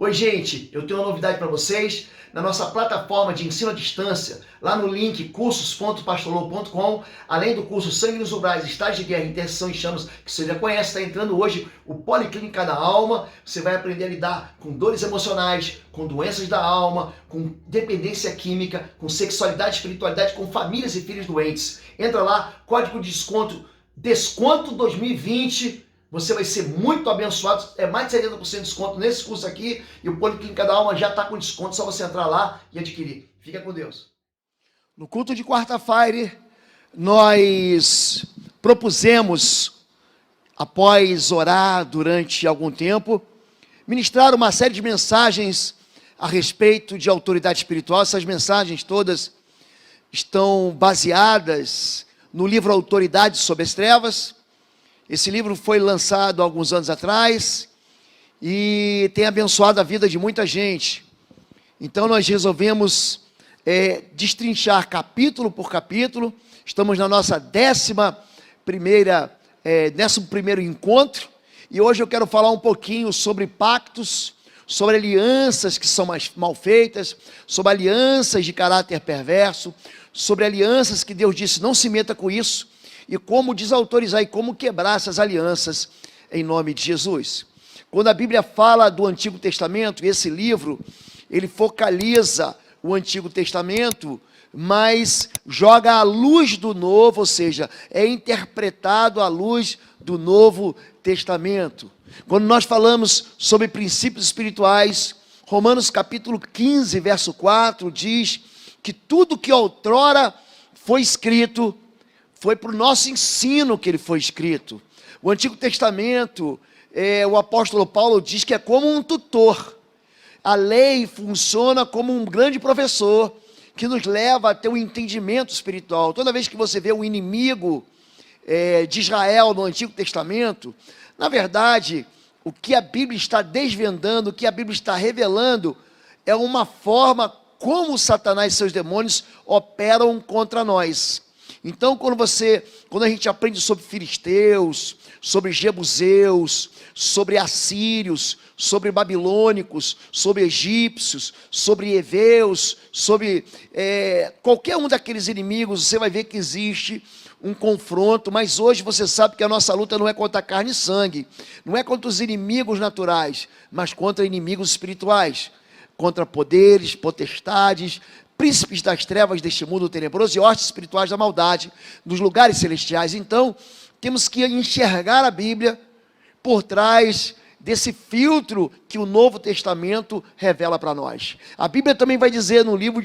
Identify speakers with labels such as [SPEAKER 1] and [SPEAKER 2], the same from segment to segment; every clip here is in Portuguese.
[SPEAKER 1] Oi, gente, eu tenho uma novidade para vocês. Na nossa plataforma de ensino à distância, lá no link cursos.pastorlou.com, além do curso Sangue nos Umbrais, Estágio de Guerra, Intercessão em Chamas, que você já conhece, está entrando hoje o Policlínica da Alma. Você vai aprender a lidar com dores emocionais, com doenças da alma, com dependência química, com sexualidade e espiritualidade, com famílias e filhos doentes. Entra lá, código de desconto 2020. Você vai ser muito abençoado, é mais de 70% de desconto nesse curso aqui, e o Policlínica da Alma já está com desconto, só você entrar lá e adquirir. Fica com Deus. No culto de quarta-feira, nós propusemos, após orar durante algum tempo, ministrar uma série de mensagens a respeito de autoridade espiritual. Essas mensagens todas estão baseadas no livro Autoridade sobre as Trevas. Esse livro foi lançado há alguns anos atrás e tem abençoado a vida de muita gente. Então nós resolvemos destrinchar capítulo por capítulo. Estamos na nossa 11º encontro. E hoje eu quero falar um pouquinho sobre pactos, sobre alianças que são mal feitas, sobre alianças de caráter perverso, sobre alianças que Deus disse, não se meta com isso, e como desautorizar e como quebrar essas alianças em nome de Jesus. Quando a Bíblia fala do Antigo Testamento, esse livro, ele focaliza o Antigo Testamento, mas joga à luz do Novo, ou seja, é interpretado à luz do Novo Testamento. Quando nós falamos sobre princípios espirituais, Romanos capítulo 15, verso 4, diz que tudo que outrora foi escrito, foi para o nosso ensino que ele foi escrito. O Antigo Testamento, o apóstolo Paulo diz que é como um tutor. A lei funciona como um grande professor, que nos leva a ter um entendimento espiritual. Toda vez que você vê um inimigo de Israel no Antigo Testamento, na verdade, o que a Bíblia está desvendando, o que a Bíblia está revelando, é uma forma como Satanás e seus demônios operam contra nós. Então, quando a gente aprende sobre filisteus, sobre jebuseus, sobre assírios, sobre babilônicos, sobre egípcios, sobre heveus, sobre qualquer um daqueles inimigos, você vai ver que existe um confronto, mas hoje você sabe que a nossa luta não é contra carne e sangue, não é contra os inimigos naturais, mas contra inimigos espirituais, contra poderes, potestades, príncipes das trevas deste mundo tenebroso e hostes espirituais da maldade nos lugares celestiais. Então, temos que enxergar a Bíblia por trás desse filtro que o Novo Testamento revela para nós. A Bíblia também vai dizer no livro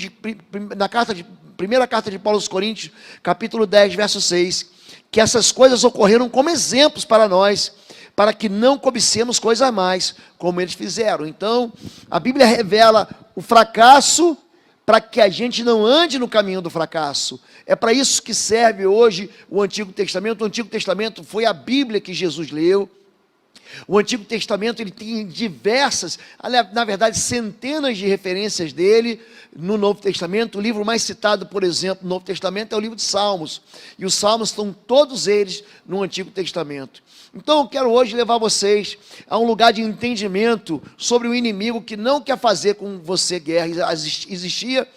[SPEAKER 1] primeira carta de Paulo aos Coríntios, capítulo 10, verso 6, que essas coisas ocorreram como exemplos para nós, para que não cobicemos coisas a mais, como eles fizeram. Então, a Bíblia revela o fracasso para que a gente não ande no caminho do fracasso. É para isso que serve hoje o Antigo Testamento. O Antigo Testamento foi a Bíblia que Jesus leu. O Antigo Testamento ele tem diversas, na verdade, centenas de referências dele no Novo Testamento. O livro mais citado, por exemplo, no Novo Testamento é o livro de Salmos. E os Salmos estão todos eles no Antigo Testamento. Então eu quero hoje levar vocês a um lugar de entendimento sobre o inimigo que não quer fazer com você guerra. Existia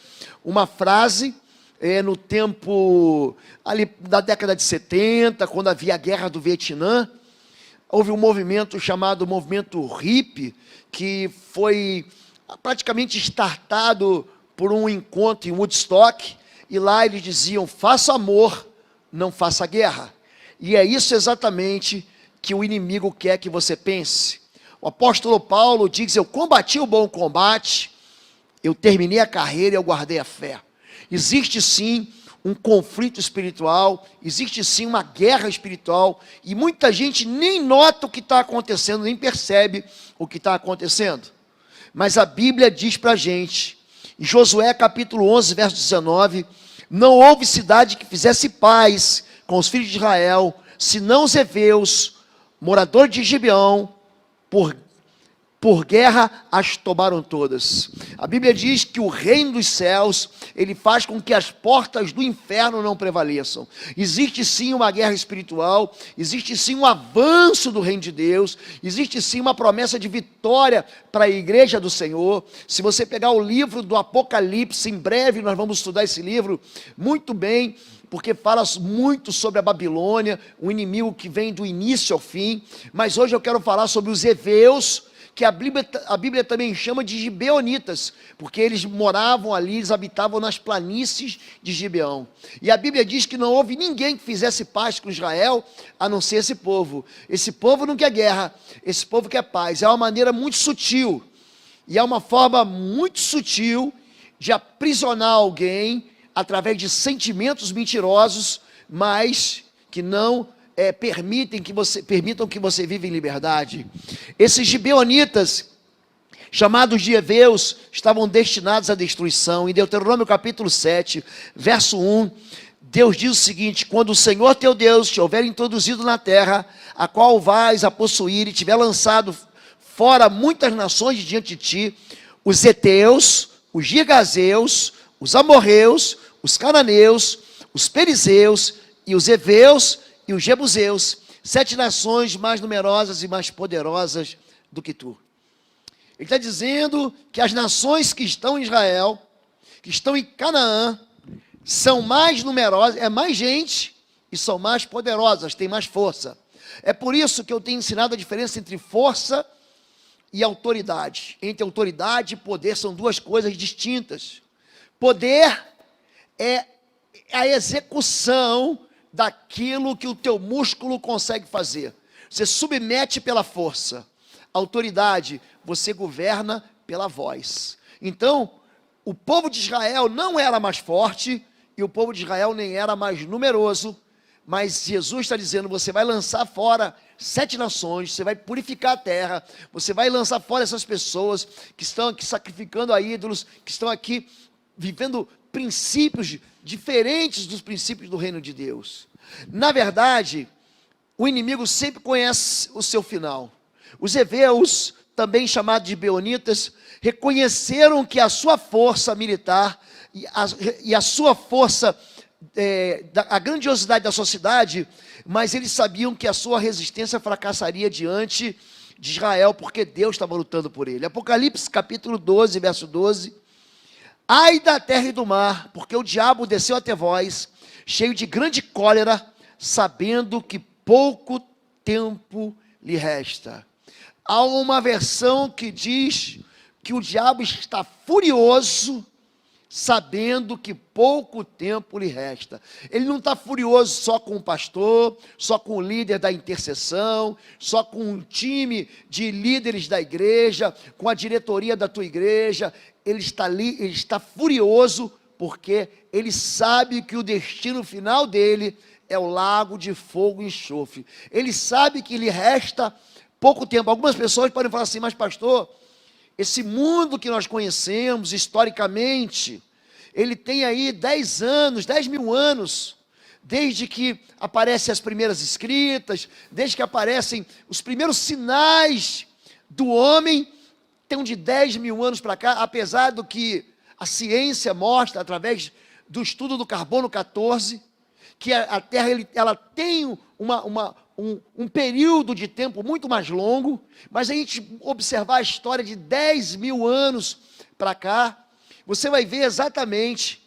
[SPEAKER 1] uma frase no tempo ali da década de 70, quando havia a guerra do Vietnã. Houve um movimento chamado movimento hippie, que foi praticamente startado por um encontro em Woodstock, e lá eles diziam, faça amor, não faça guerra. E é isso exatamente que o inimigo quer que você pense. O apóstolo Paulo diz, eu combati o bom combate, eu terminei a carreira e eu guardei a fé. Existe sim um conflito espiritual, existe sim uma guerra espiritual, e muita gente nem nota o que está acontecendo, nem percebe o que está acontecendo. Mas a Bíblia diz para a gente, em Josué capítulo 11, verso 19, não houve cidade que fizesse paz com os filhos de Israel, senão os heveus, moradores de Gibeão, por guerra as tomaram todas. A Bíblia diz que o reino dos céus, ele faz com que as portas do inferno não prevaleçam. Existe sim uma guerra espiritual, existe sim um avanço do reino de Deus, existe sim uma promessa de vitória para a igreja do Senhor. Se você pegar o livro do Apocalipse, em breve nós vamos estudar esse livro muito bem, porque fala muito sobre a Babilônia, um inimigo que vem do início ao fim. Mas hoje eu quero falar sobre os heveus, que a Bíblia também chama de gibeonitas, porque eles moravam ali, eles habitavam nas planícies de Gibeão. E a Bíblia diz que não houve ninguém que fizesse paz com Israel, a não ser esse povo. Esse povo não quer guerra, esse povo quer paz. É uma maneira muito sutil, e é uma forma muito sutil de aprisionar alguém através de sentimentos mentirosos, mas que não permitam que você viva em liberdade. Esses gibeonitas, chamados de heveus, estavam destinados à destruição. Em Deuteronômio capítulo 7, verso 1, Deus diz o seguinte: quando o Senhor teu Deus te houver introduzido na terra, a qual vais a possuir, e tiver lançado fora muitas nações de diante de ti, os heteus, os girgazeus, os amorreus, os cananeus, os perizeus e os heveus e os jebuseus, 7 nações mais numerosas e mais poderosas do que tu. Ele está dizendo que as nações que estão em Israel, que estão em Canaã, são mais numerosas, é mais gente e são mais poderosas, têm mais força. É por isso que eu tenho ensinado a diferença entre força e autoridade. Entre autoridade e poder são duas coisas distintas. Poder é a execução daquilo que o teu músculo consegue fazer. Você submete pela força. Autoridade, você governa pela voz. Então, o povo de Israel não era mais forte, e o povo de Israel nem era mais numeroso, mas Jesus está dizendo: você vai lançar fora 7 nações, você vai purificar a terra, você vai lançar fora essas pessoas que estão aqui sacrificando a ídolos, que estão aqui vivendo princípios diferentes dos princípios do reino de Deus. Na verdade, o inimigo sempre conhece o seu final. Os heveus, também chamados de beonitas, reconheceram que a sua força militar e a sua força, a grandiosidade da sua cidade, mas eles sabiam que a sua resistência fracassaria diante de Israel, porque Deus estava lutando por ele. Apocalipse capítulo 12, verso 12. Ai da terra e do mar, porque o diabo desceu até vós, cheio de grande cólera, sabendo que pouco tempo lhe resta. Há uma versão que diz que o diabo está furioso, sabendo que pouco tempo lhe resta. Ele não está furioso só com o pastor, só com o líder da intercessão, só com um time de líderes da igreja, com a diretoria da tua igreja. Ele está furioso porque ele sabe que o destino final dele é o lago de fogo e enxofre. Ele sabe que lhe resta pouco tempo. Algumas pessoas podem falar assim: mas pastor, esse mundo que nós conhecemos historicamente, ele tem aí 10 anos, 10 mil anos, desde que aparecem as primeiras escritas, desde que aparecem os primeiros sinais do homem, tem de 10 mil anos para cá, apesar do que a ciência mostra, através do estudo do carbono 14, que a Terra ela tem um período de tempo muito mais longo, mas a gente observar a história de 10 mil anos para cá, você vai ver exatamente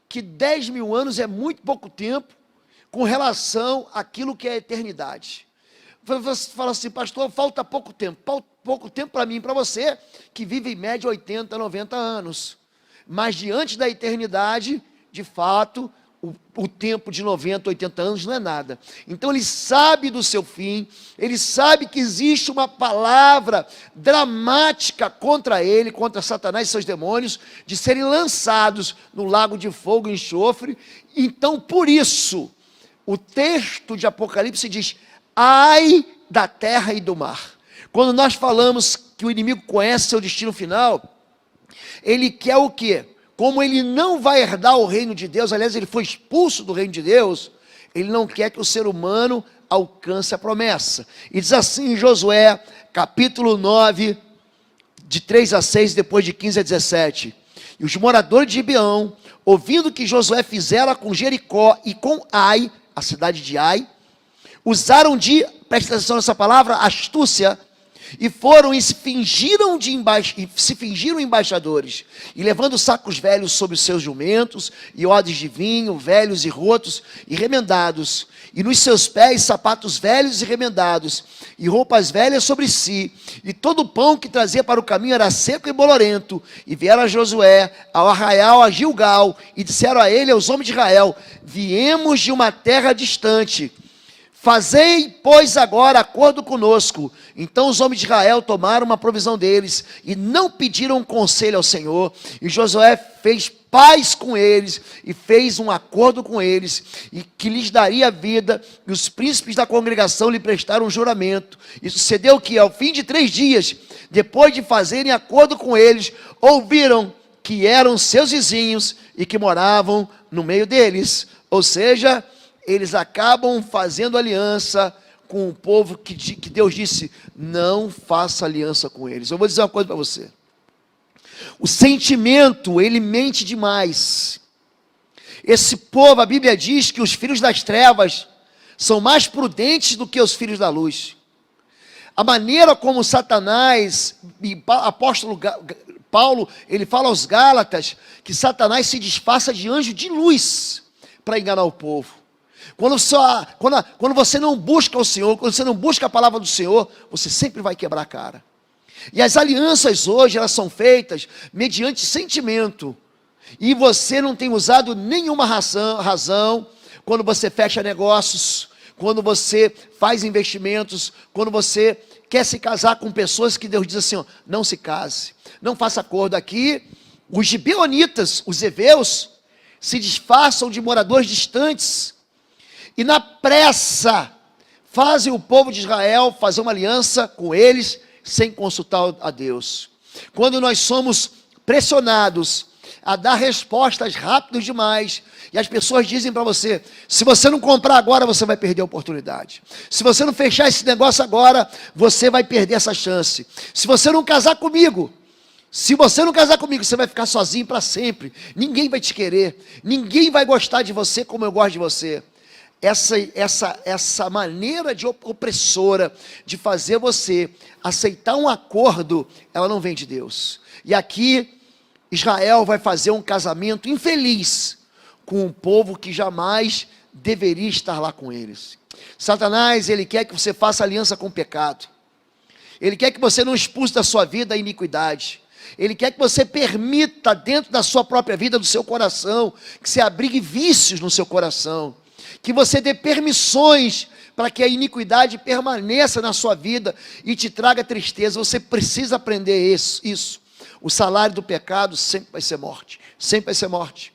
[SPEAKER 1] que 10 mil anos é muito pouco tempo com relação àquilo que é a eternidade. Você fala assim: pastor, falta pouco tempo para mim e para você, que vive em média 80, 90 anos. Mas diante da eternidade, de fato, o tempo de 90, 80 anos não é nada. Então ele sabe do seu fim, ele sabe que existe uma palavra dramática contra ele, contra Satanás e seus demônios, de serem lançados no lago de fogo e enxofre. Então, por isso, o texto de Apocalipse diz: ai da terra e do mar. Quando nós falamos que o inimigo conhece seu destino final, ele quer o quê? Como ele não vai herdar o reino de Deus, aliás, ele foi expulso do reino de Deus, ele não quer que o ser humano alcance a promessa. E diz assim em Josué, capítulo 9, de 3 a 6, depois de 15 a 17. E os moradores de Gibeão, ouvindo que Josué fizera com Jericó e com Ai, a cidade de Ai, usaram de, presta atenção nessa palavra, astúcia, e foram e se fingiram embaixadores, e levando sacos velhos sobre os seus jumentos, e odres de vinho, velhos e rotos, e remendados, e nos seus pés sapatos velhos e remendados, e roupas velhas sobre si, e todo o pão que trazia para o caminho era seco e bolorento, e vieram a Josué, ao arraial, a Gilgal, e disseram a ele, aos homens de Israel, viemos de uma terra distante, fazei, pois, agora acordo conosco. Então os homens de Israel tomaram uma provisão deles, e não pediram conselho ao Senhor, e Josué fez paz com eles, e fez um acordo com eles, e que lhes daria vida, e os príncipes da congregação lhe prestaram um juramento, e sucedeu que ao fim de 3 dias, depois de fazerem acordo com eles, ouviram que eram seus vizinhos, e que moravam no meio deles, ou seja, eles acabam fazendo aliança com o povo que Deus disse, não faça aliança com eles. Eu vou dizer uma coisa para você. O sentimento, ele mente demais. Esse povo, a Bíblia diz que os filhos das trevas são mais prudentes do que os filhos da luz. A maneira como Satanás, e apóstolo Paulo, ele fala aos Gálatas, que Satanás se disfarça de anjo de luz para enganar o povo. Quando você não busca o Senhor, quando você não busca a palavra do Senhor, você sempre vai quebrar a cara. E as alianças hoje, elas são feitas mediante sentimento. E você não tem usado nenhuma razão quando você fecha negócios, quando você faz investimentos, quando você quer se casar com pessoas que Deus diz assim, ó, não se case, não faça acordo. Aqui, os gibeonitas, os heveus, se disfarçam de moradores distantes, e na pressa, fazem o povo de Israel fazer uma aliança com eles, sem consultar a Deus. Quando nós somos pressionados a dar respostas rápidas demais, e as pessoas dizem para você, se você não comprar agora, você vai perder a oportunidade. Se você não fechar esse negócio agora, você vai perder essa chance. Se você não casar comigo, você vai ficar sozinho para sempre. Ninguém vai te querer, ninguém vai gostar de você como eu gosto de você. Essa maneira opressora de fazer você aceitar um acordo, ela não vem de Deus. E aqui, Israel vai fazer um casamento infeliz com um povo que jamais deveria estar lá com eles. Satanás, ele quer que você faça aliança com o pecado. Ele quer que você não expulse da sua vida a iniquidade. Ele quer que você permita dentro da sua própria vida, do seu coração, que você abrigue vícios no seu coração. Que você dê permissões para que a iniquidade permaneça na sua vida e te traga tristeza. Você precisa aprender isso. O salário do pecado sempre vai ser morte. Sempre vai ser morte.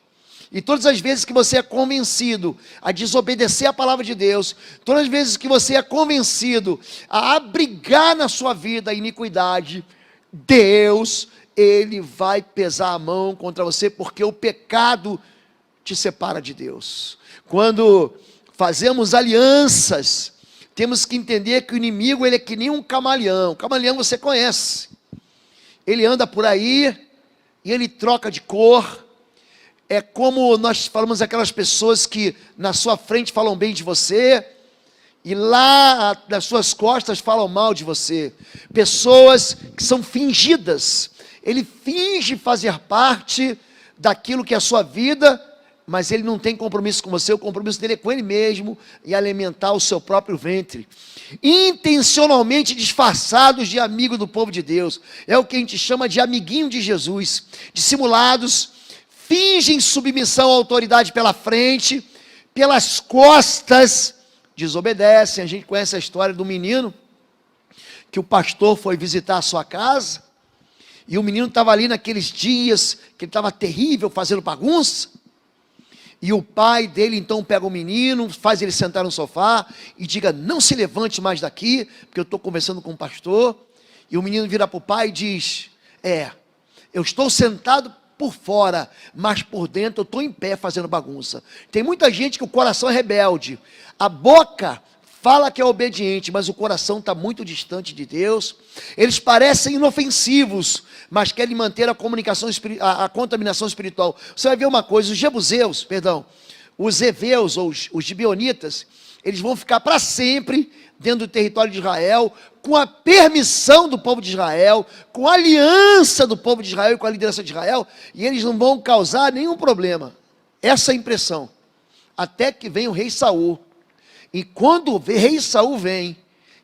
[SPEAKER 1] E todas as vezes que você é convencido a desobedecer a palavra de Deus, todas as vezes que você é convencido a abrigar na sua vida a iniquidade, Deus, Ele vai pesar a mão contra você, porque o pecado te separa de Deus. Quando fazemos alianças, temos que entender que o inimigo, ele é que nem um camaleão. O camaleão você conhece. Ele anda por aí e ele troca de cor. É como nós falamos aquelas pessoas que na sua frente falam bem de você e lá nas suas costas falam mal de você. Pessoas que são fingidas. Ele finge fazer parte daquilo que é a sua vida, mas ele não tem compromisso com você. O compromisso dele é com ele mesmo e alimentar o seu próprio ventre. Intencionalmente disfarçados de amigo do povo de Deus. É o que a gente chama de amiguinho de Jesus. Dissimulados, fingem submissão à autoridade pela frente, pelas costas desobedecem. A gente conhece a história do menino que o pastor foi visitar a sua casa e o menino estava ali naqueles dias que ele estava terrível, fazendo bagunça. E o pai dele então pega o menino, faz ele sentar no sofá e diga, não se levante mais daqui, porque eu estou conversando com o pastor. E o menino vira para o pai e diz, eu estou sentado por fora, mas por dentro eu estou em pé fazendo bagunça. Tem muita gente que o coração é rebelde, a boca fala que é obediente, mas o coração está muito distante de Deus. Eles parecem inofensivos, mas querem manter a comunicação, a contaminação espiritual. Você vai ver uma coisa, os heveus ou os gibeonitas, eles vão ficar para sempre dentro do território de Israel, com a permissão do povo de Israel, com a aliança do povo de Israel e com a liderança de Israel, e eles não vão causar nenhum problema. Essa é a impressão. Até que vem o rei Saul. E quando o rei Saul vem,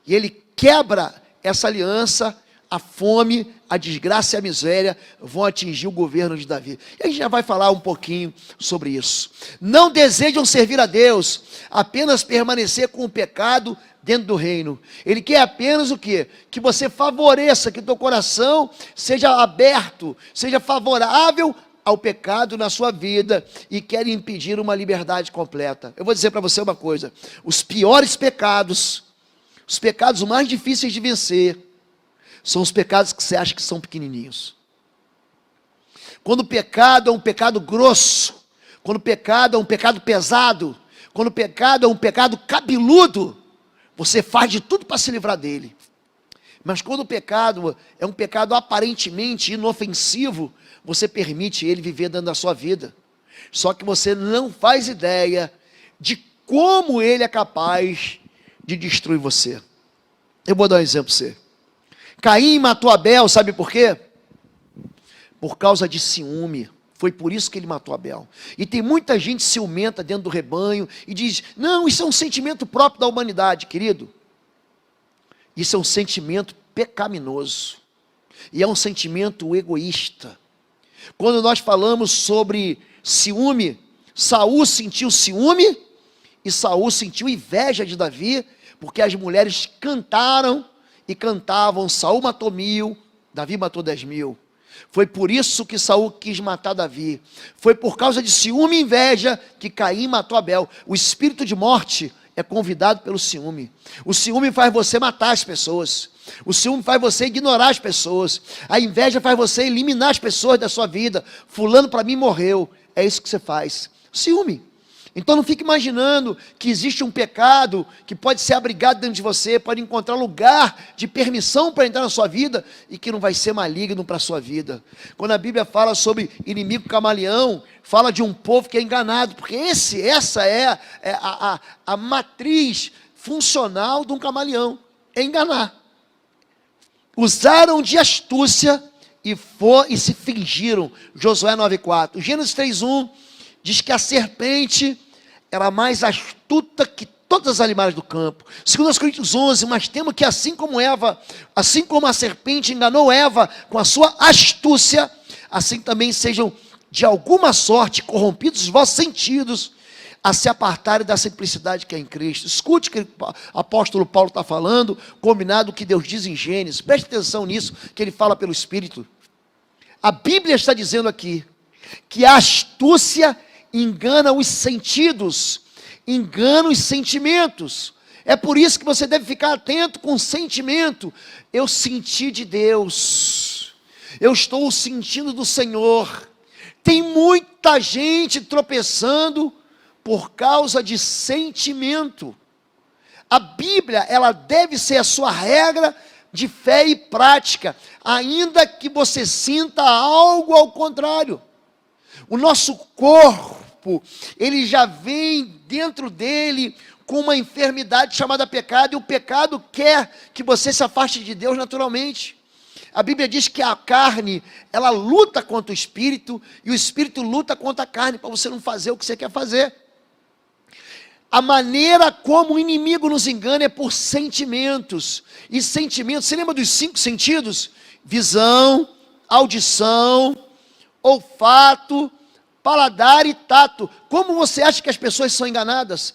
[SPEAKER 1] e ele quebra essa aliança, a fome, a desgraça e a miséria vão atingir o governo de Davi. E a gente já vai falar um pouquinho sobre isso. Não desejam servir a Deus, apenas permanecer com o pecado dentro do reino. Ele quer apenas o quê? Que você favoreça, que o teu coração seja aberto, seja favorável ao pecado na sua vida, e quer impedir uma liberdade completa. Eu vou dizer para você uma coisa: os piores pecados, os pecados mais difíceis de vencer, são os pecados que você acha que são pequenininhos. Quando o pecado é um pecado grosso, quando o pecado é um pecado pesado, quando o pecado é um pecado cabeludo, você faz de tudo para se livrar dele. Mas quando o pecado é um pecado aparentemente inofensivo, você permite ele viver dentro da sua vida. Só que você não faz ideia de como ele é capaz de destruir você. Eu vou dar um exemplo para você. Caim matou Abel, sabe por quê? Por causa de ciúme. Foi por isso que ele matou Abel. E tem muita gente ciumenta dentro do rebanho e diz: não, isso é um sentimento próprio da humanidade. Querido, isso é um sentimento pecaminoso. E é um sentimento egoísta. Quando nós falamos sobre ciúme, Saul sentiu ciúme e Saul sentiu inveja de Davi, porque as mulheres cantaram e cantavam: Saul matou 1000, Davi matou 10.000. Foi por isso que Saul quis matar Davi. Foi por causa de ciúme e inveja que Caim matou Abel. O espírito de morte é convidado pelo ciúme. O ciúme faz você matar as pessoas. O ciúme faz você ignorar as pessoas. A inveja faz você eliminar as pessoas da sua vida. Fulano para mim morreu. É isso que você faz. Ciúme. Então não fique imaginando que existe um pecado que pode ser abrigado dentro de você, pode encontrar lugar de permissão para entrar na sua vida e que não vai ser maligno para a sua vida. Quando a Bíblia fala sobre inimigo camaleão, fala de um povo que é enganado, porque essa é a matriz funcional de um camaleão, é enganar. Usaram de astúcia e se fingiram. Josué 9,4. Gênesis 3,1 diz que a serpente era mais astuta que todas as animais do campo. 2 Coríntios 11, mas temo que assim como a serpente enganou Eva com a sua astúcia, assim também sejam de alguma sorte corrompidos os vossos sentidos, a se apartarem da simplicidade que é em Cristo. Escute o que o apóstolo Paulo está falando, combinado com o que Deus diz em Gênesis. Preste atenção nisso, que ele fala pelo Espírito. A Bíblia está dizendo aqui que a astúcia engana os sentidos, engana os sentimentos. É por isso que você deve ficar atento com o sentimento. Eu senti de Deus, eu estou sentindo do Senhor. Tem muita gente tropeçando por causa de sentimento. A Bíblia, ela deve ser a sua regra de fé e prática, ainda que você sinta algo ao contrário. O nosso corpo, ele já vem dentro dele com uma enfermidade chamada pecado, e o pecado quer que você se afaste de Deus naturalmente. A Bíblia diz que a carne, ela luta contra o espírito, e o espírito luta contra a carne, para você não fazer o que você quer fazer. A maneira como o inimigo nos engana é por sentimentos. E sentimentos, você lembra dos 5 sentidos? Visão, audição, olfato, paladar e tato. Como você acha que as pessoas são enganadas?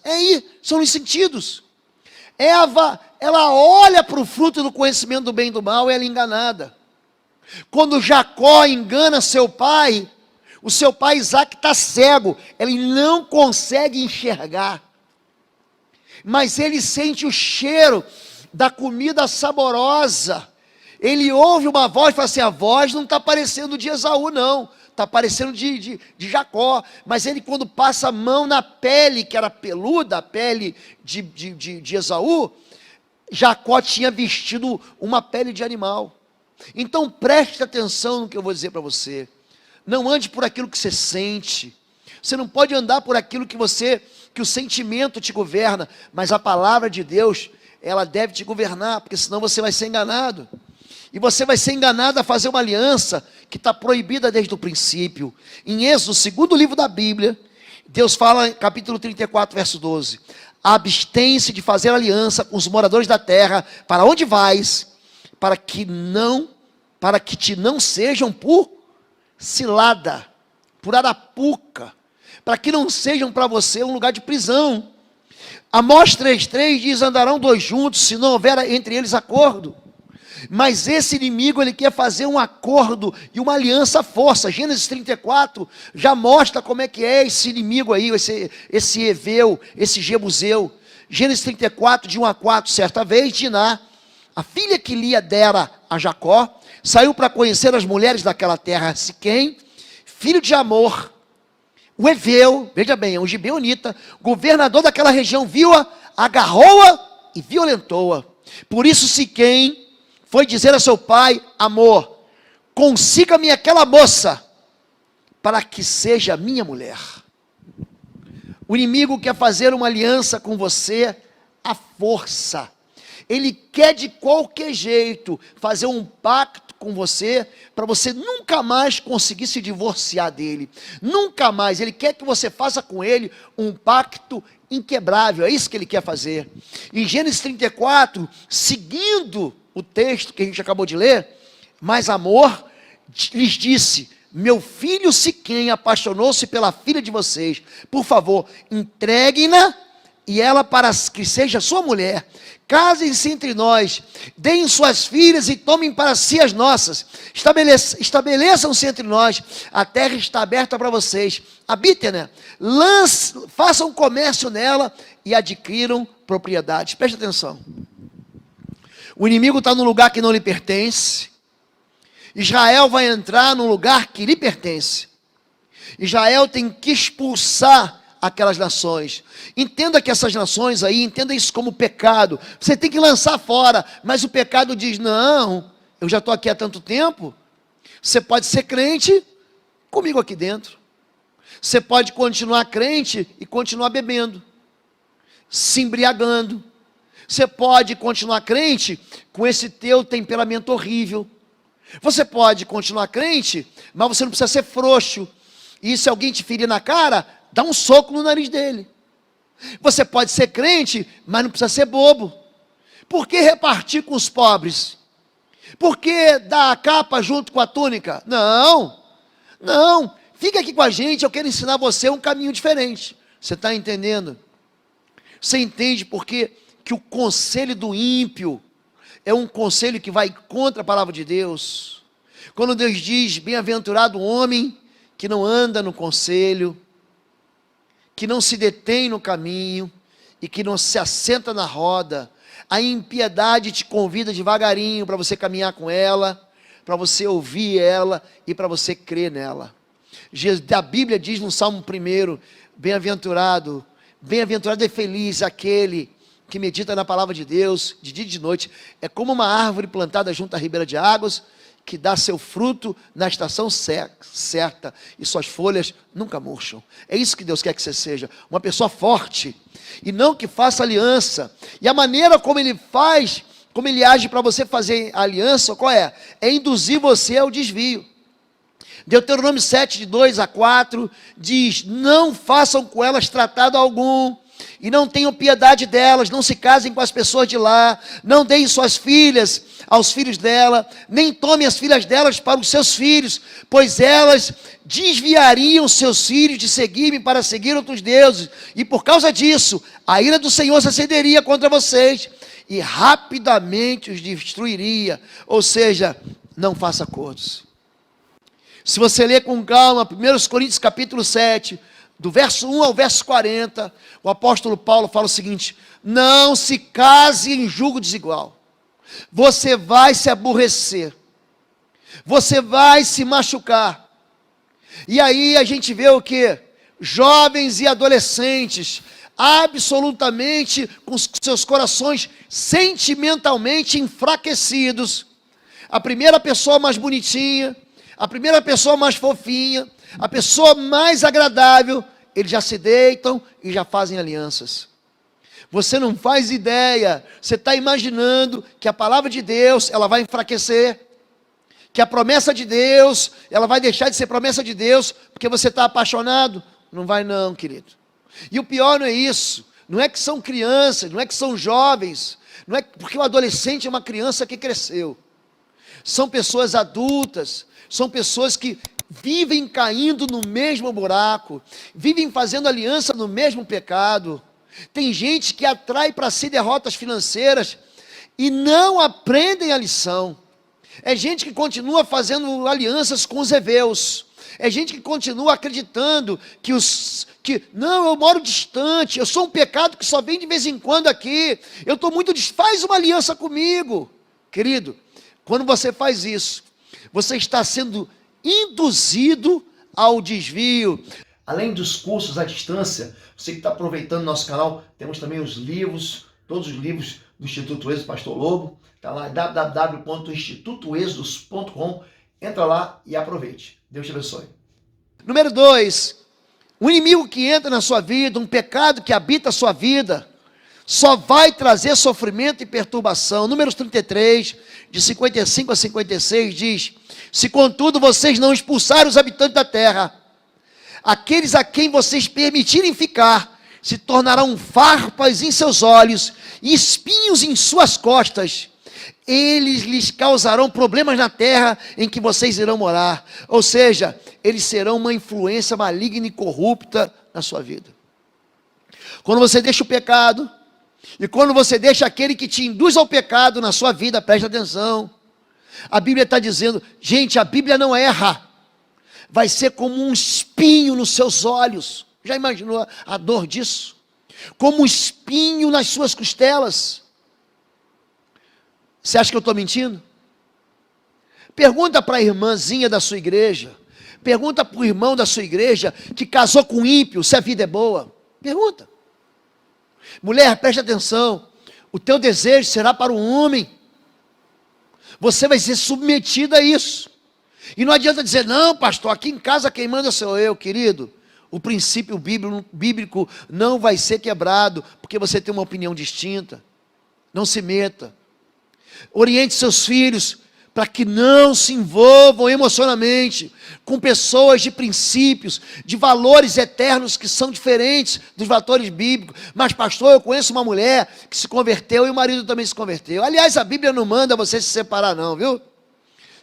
[SPEAKER 1] São os sentidos. Eva, ela olha para o fruto do conhecimento do bem e do mal, e ela é enganada. Quando Jacó engana seu pai, o seu pai Isaac está cego, ele não consegue enxergar. Mas ele sente o cheiro da comida saborosa, Ele ouve uma voz e fala assim, a voz não está parecendo de Esaú não, está parecendo de Jacó, mas ele quando passa a mão na pele, que era peluda, a pele de Esaú, Jacó tinha vestido uma pele de animal. Então preste atenção no que eu vou dizer para você, não ande por aquilo que você sente, você não pode andar por aquilo que o sentimento te governa, mas a palavra de Deus, ela deve te governar, porque senão você vai ser enganado. E você vai ser enganado a fazer uma aliança que está proibida desde o princípio. Em Êxodo, segundo livro da Bíblia, Deus fala, capítulo 34, verso 12: abstém-se de fazer aliança com os moradores da terra, para onde vais, para que te não sejam por cilada, por arapuca, para que não sejam para você um lugar de prisão. Amós 3,3 diz, andarão dois juntos, se não houver entre eles acordo. Mas esse inimigo, ele quer fazer um acordo e uma aliança à força. Gênesis 34 já mostra como é que é esse inimigo aí, esse Eveu, esse Jebuseu. Gênesis 34, de 1 a 4, certa vez, Diná, a filha que Lia dera a Jacó, saiu para conhecer as mulheres daquela terra. Siquém, filho de Amor, o Eveu, veja bem, é um gibeonita, governador daquela região, viu-a, agarrou-a e violentou-a. Por isso Siquém foi dizer a seu pai, Amor, consiga-me aquela moça, para que seja minha mulher. O inimigo quer fazer uma aliança com você à força. Ele quer de qualquer jeito fazer um pacto com você, para você nunca mais conseguir se divorciar dele. Nunca mais. Ele quer que você faça com ele um pacto inquebrável. É isso que ele quer fazer. Em Gênesis 34, seguindo o texto que a gente acabou de ler, mas Amor lhes disse, meu filho Siquém apaixonou-se pela filha de vocês, por favor, entreguem-na, e ela para que seja sua mulher, casem-se entre nós, deem suas filhas e tomem para si as nossas, estabeleçam-se entre nós, a terra está aberta para vocês, habitem-na, façam comércio nela e adquiram propriedades. Preste atenção. O inimigo está num lugar que não lhe pertence. Israel vai entrar num lugar que lhe pertence. Israel tem que expulsar aquelas nações. Entenda que essas nações aí, entenda isso como pecado. Você tem que lançar fora, mas o pecado diz, não, eu já estou aqui há tanto tempo. Você pode ser crente comigo aqui dentro. Você pode continuar crente e continuar bebendo, se embriagando. Você pode continuar crente com esse teu temperamento horrível. Você pode continuar crente, mas você não precisa ser frouxo. E se alguém te ferir na cara, dá um soco no nariz dele. Você pode ser crente, mas não precisa ser bobo. Por que repartir com os pobres? Por que dar a capa junto com a túnica? Não, não. Fica aqui com a gente, eu quero ensinar você um caminho diferente. Você está entendendo? Você entende porque que o conselho do ímpio é um conselho que vai contra a palavra de Deus? Quando Deus diz, bem-aventurado o homem que não anda no conselho, que não se detém no caminho e que não se assenta na roda, a impiedade te convida devagarinho para você caminhar com ela, para você ouvir ela e para você crer nela. A Bíblia diz no Salmo 1, bem-aventurado é feliz aquele que medita na palavra de Deus, de dia e de noite, é como uma árvore plantada junto à ribeira de águas, que dá seu fruto na estação certa, e suas folhas nunca murcham. É isso que Deus quer que você seja, uma pessoa forte, e não que faça aliança. E a maneira como Ele faz, como Ele age para você fazer a aliança, qual é? É induzir você ao desvio. Deuteronômio 7, de 2 a 4, diz, não façam com elas tratado algum, e não tenham piedade delas, não se casem com as pessoas de lá, não deem suas filhas aos filhos dela, nem tomem as filhas delas para os seus filhos, pois elas desviariam seus filhos de seguir-me para seguir outros deuses, e por causa disso, a ira do Senhor se acenderia contra vocês, e rapidamente os destruiria. Ou seja, não faça acordos. Se você ler com calma, 1 Coríntios capítulo 7, do verso 1 ao verso 40, o apóstolo Paulo fala o seguinte, não se case em julgo desigual. você vai se aborrecer, você vai se machucar. E aí a gente vê o quê? Jovens e adolescentes, absolutamente com seus corações sentimentalmente enfraquecidos. A primeira pessoa mais bonitinha, a primeira pessoa mais fofinha, a pessoa mais agradável, eles já se deitam e já fazem alianças. Você não faz ideia, você está imaginando que a palavra de Deus, ela vai enfraquecer, que a promessa de Deus, ela vai deixar de ser promessa de Deus, porque você está apaixonado? Não vai não, querido. E o pior não é isso, não é que são crianças, não é que são jovens, não é porque o adolescente é uma criança que cresceu. São pessoas adultas, são pessoas que vivem caindo no mesmo buraco, vivem fazendo aliança no mesmo pecado. Tem gente que atrai para si derrotas financeiras e não aprendem a lição. É gente que continua fazendo alianças com os heveus. É gente que continua acreditando que não, eu moro distante, eu sou um pecado que só vem de vez em quando aqui, eu estou muito faz uma aliança comigo. Querido, quando você faz isso, você está sendo induzido ao desvio. Além dos cursos à distância, você que está aproveitando nosso canal, temos também os livros, todos os livros do Instituto Êxodo, Pastor Lobo, está lá, www.institutoexodos.com, entra lá e aproveite. Deus te abençoe. Número 2, um inimigo que entra na sua vida, um pecado que habita a sua vida, só vai trazer sofrimento e perturbação. Números 33, de 55 a 56, diz: se contudo vocês não expulsarem os habitantes da terra, aqueles a quem vocês permitirem ficar, se tornarão farpas em seus olhos e espinhos em suas costas. Eles lhes causarão problemas na terra em que vocês irão morar. Ou seja, eles serão uma influência maligna e corrupta na sua vida. Quando você deixa o pecado, e quando você deixa aquele que te induz ao pecado na sua vida, preste atenção. A Bíblia está dizendo, gente, a Bíblia não erra. Vai ser como um espinho nos seus olhos. Já imaginou a dor disso? Como um espinho nas suas costelas. Você acha que eu estou mentindo? Pergunta para a irmãzinha da sua igreja. Pergunta para o irmão da sua igreja que casou com ímpio, se a vida é boa. Pergunta. Mulher, preste atenção. O teu desejo será para o homem. Você vai ser submetida a isso. E não adianta dizer, não, pastor, aqui em casa quem manda sou eu, querido. O princípio bíblico não vai ser quebrado, porque você tem uma opinião distinta. Não se meta. Oriente seus filhos para que não se envolvam emocionalmente com pessoas de princípios, de valores eternos que são diferentes dos valores bíblicos. Mas pastor, eu conheço uma mulher que se converteu e o marido também se converteu. Aliás, a Bíblia não manda você se separar não, viu?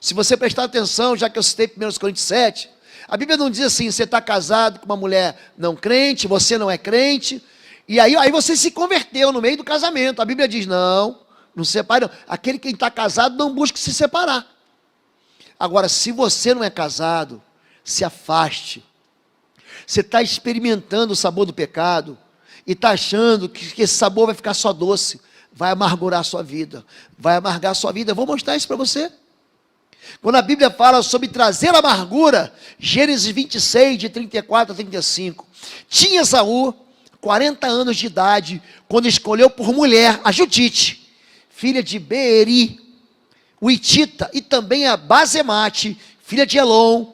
[SPEAKER 1] Se você prestar atenção, já que eu citei 1 Coríntios 7, a Bíblia não diz assim, você está casado com uma mulher não crente, você não é crente, e aí você se converteu no meio do casamento. A Bíblia diz, não se separe não. Aquele que está casado não busca se separar. Agora, se você não é casado, se afaste. Você está experimentando o sabor do pecado, e está achando que esse sabor vai ficar só doce, vai amargurar a sua vida, vai amargar a sua vida. Eu vou mostrar isso para você. Quando a Bíblia fala sobre trazer amargura, Gênesis 26, de 34 a 35, tinha Esaú 40 anos de idade, quando escolheu por mulher a Judite, filha de Beeri, o Itita, e também a Basemate, filha de Elon,